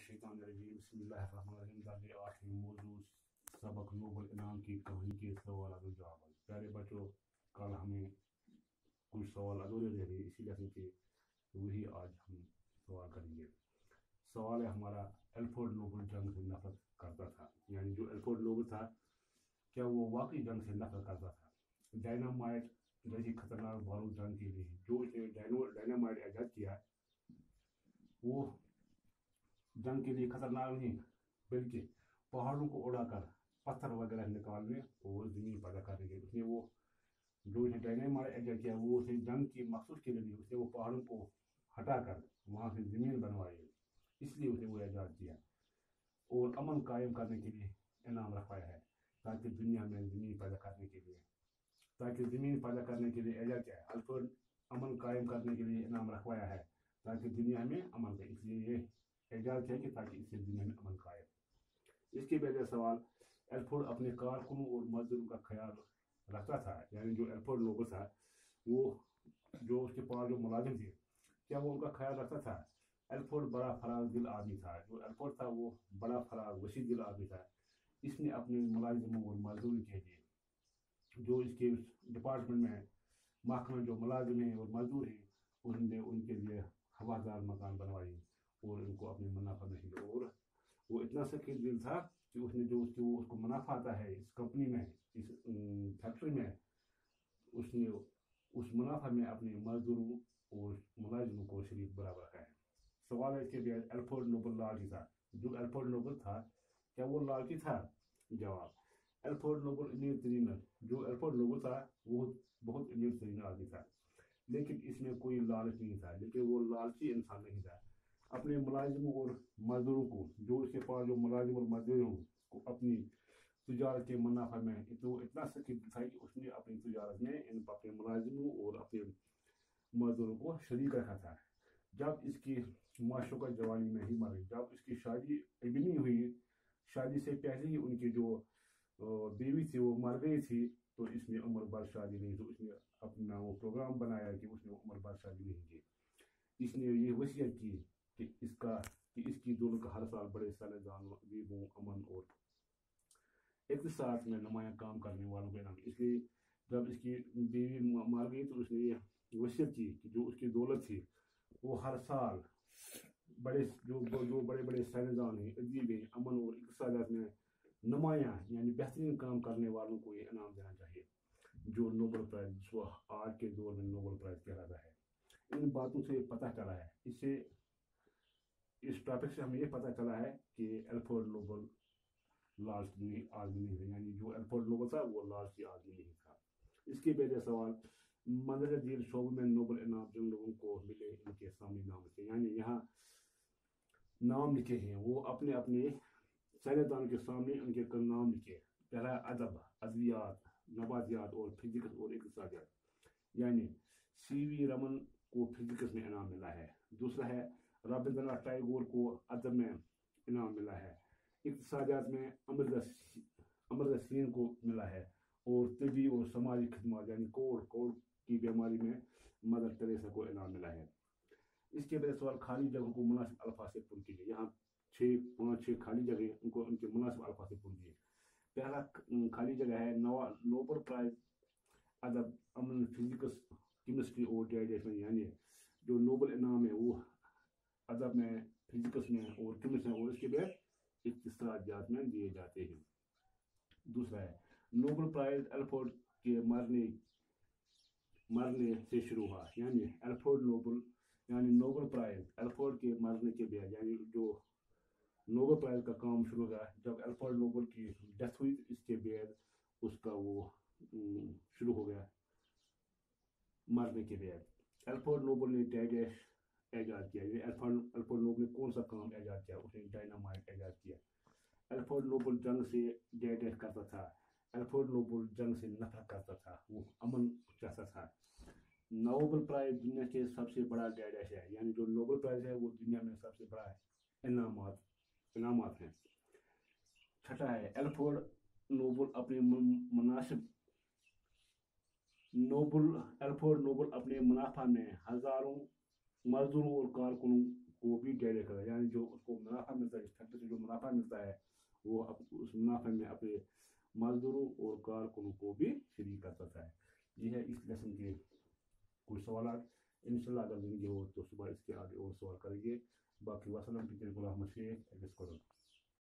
मिनश्शैतानिर्रजीम बिस्मिल्लाहिर्रहमानिर्रहीम। ताकि 8वीं मौजूद सबक नोबल इनाम की कहानी के सवाल और जवाब। प्यारे बच्चों, कल हमें कुछ सवाल अधूरे रह गए, इसीलिए कि वही आज हम सवाल करेंगे। सवाल है हमारा, एल्फ्रेड नोबल जंग से नफरत करता था। यानी जो एल्फ्रेड नोबल था, क्या वो वाकई जंग से नफरत करता था? डायनामाइट जैसी खतरनाक बारूद जंग के लिए जो उसने डायनामाइट ईजाद किया, वो जंग के लिए खतरनाक नहीं, बल्कि पहाड़ों को उड़ाकर पत्थर वगैरह निकालने और जमीन पैदा करने के लिए उसने वो जो उसने डायनामाइट ईजाद किया, वो उसने जंग की मखसूस के लिए उसने वो पहाड़ों को हटाकर वहां से जमीन बनवाई, इसलिए उसने वो ईजाद किया। और अमन कायम करने के लिए इनाम रखवाया है, ताकि दुनिया में जमीन पैदा करने के लिए ईजाद किया है। एल्फ्रेड अमन कायम करने के लिए इनाम रखवाया है, ताकि दुनिया में अमन का, इसलिए ये ईजाद किया कि ताकि इससे दुनिया में अमन कायम। इसके पहले सवाल, एल्फ्रेड अपने कारकुनों और मजदूरों का ख्याल रखता था। यानी जो एल्फ्रेड नोबल था, वो जो उसके पास जो मुलाजिम थे, क्या वो उनका ख्याल रखता था? एल्फ्रेड बड़ा फराग दिल आदमी था। जो एल्फ्रेड था वो बड़ा फराग वसी दिल आदमी था। इसने अपने मुलाजिमों और मजदूरों के लिए, जो इसके डिपार्टमेंट में महकमे जो मुलाजिम हैं और मजदूर हैं, उन्होंने उनके लिए हवादार मकान बनवाए और उनको अपने मुनाफा में ही। और वो इतना सख्त दिल था कि उसने जो उसको मुनाफा आता है इस कंपनी में, इस फैक्ट्री में, उसने उस मुनाफा में अपने मजदूरों और मुलाजिमों को शरीक बराबर रखा है। सवाल है इसके लिए, एल्फ्रेड नोबल लालची था? जो एल्फ्रेड नोबल था, क्या वो लालची था? जवाब, एल्फ्रेड नोबल अमीर तरीन, जो एल्फ्रेड नोबल था वो बहुत अमीर तरीन आदमी था, लेकिन इसमें कोई लालच नहीं था। लेकिन वो लालची इंसान नहीं था। अपने मुलाजिमों और मजदूरों को, जो इसके पास जो मुलाजिम और मजदूरों को अपनी तजारत के मुनाफा में तो इतना सख्त था कि उसने अपनी तजारत में इन अपने मुलाजिमों और अपने मजदूरों को शरीक रखा था। जब इसकी माशूका जवानी में ही मर गई, जब इसकी शादी अभी नहीं हुई, शादी से पहले ही उनकी जो बीवी थी वो मर गई थी, तो इसने उम्र भर शादी नहीं, तो इसने अपना वो प्रोग्राम बनाया कि उसने उम्र भर शादी नहीं की। इसने ये वसीयत की कि इसकी दोनों का हर साल बड़े सालेदान गरीबों, अमन और इक़्तिसाद में नुमाया काम करने वालों को इनाम। इसलिए जब इसकी बीवी मर गई, तो उसने ये वसीयत की कि जो उसकी दौलत थी, वो हर साल बड़े जो बड़े बड़े साइंसदान हैं, अदीब हैं, अमन और इक़्तिसाद में नुमाया यानी बेहतरीन काम करने वालों को ये इनाम देना चाहिए, जो नोबल प्राइज, जिसको आज के दौर में नोबल प्राइज कहलाता है। इन बातों से पता चला है, इस टॉपिक से हमें ये पता चला है कि एल्फ्रेड नोबल लालची आदमी नहीं था। यानी जो एल्फ्रेड नोबल था वो लालची आदमी नहीं था। इसके पहले सवाल, मंजर जील शोबे में नोबल इनाम जिन लोगों को मिले, इनके सामने नाम लिखे। यानी यहाँ नाम लिखे हैं, वो अपने अपने साइंसदान के सामने उनके नाम लिखे। पहला अदब, अद्वियात, नबातियात और फिजिक्स और इक़्तिसादियात। यानी सीवी रमन को फिजिक्स में इनाम मिला है। दूसरा है रविंद्रनाथ टैगोर को अदब में इनाम मिला है। इक़्तिसादियात में अमर्त्य सेन को मिला है। और तिबी और समाजी खिदमत यानी कोढ़ की बीमारी में मदर टेरेसा को इनाम मिला है। इसके बाद सवाल, खाली जगह को मुनासिब अल्फाज से पुर कीजिए। यहाँ 5-6 खाली जगह, उनको उनके मुनासिब अल्फाज से पुर कीजिए। पहला खाली जगह है नोबल प्राइज अदब, अमन, फिजिक्स, केमिस्ट्री और रेडिएशन। यानी जो नोबल इनाम है वो अदब में, फिजिक्स में और केमिस्ट्री में और इसके बाद इक़्तिसादियात में दिए जाते हैं। दूसरा है नोबल प्राइज एल्फ्रेड के मरने से शुरू हुआ। यानी नोबल प्राइज एल्फ्रेड के मरने के बाद, यानी जो नोबल प्राइज का काम शुरू हुआ जब एल्फ्रेड नोबल की डेथ हुई, इसके बाद उसका वो शुरू हो गया मरने के बाद। एल्फ्रेड नोबल ने डैश ईजाद किया। एल्फ्रेड नोबल ने कौन सा काम ईजाद किया? उसने डायनामाइट ईजाद किया। एल्फ्रेड नोबल जंग से डैश करता था। एल्फ्रेड नोबल जंग से नफरत करता था, वो अमन चाहता था। नोबल प्राइज दुनिया के सबसे बड़ा डैश है। यानी जो नोबल प्राइज है वो दुनिया में सबसे बड़ा इनामात हैं। छठा है एल्फ्रेड नोबल अपने मुनाफा में हजारों मजदूरों और कारकुनों को भी डायरेक्ट करेगा, यानी जो उसको मुनाफा मिलता है, इस फैक्ट्री से जो मुनाफा मिलता है वो उस मुनाफे में अपने मजदूरों और कारकुनों को भी शरीक कर सकता है। ये है इस लेसन के कुछ सवाल। इंशाल्लाह अगर मिलेंगे हो तो सुबह इसके आगे और सवाल करेंगे। बाकी वसलम टीचर गुलाम शेख।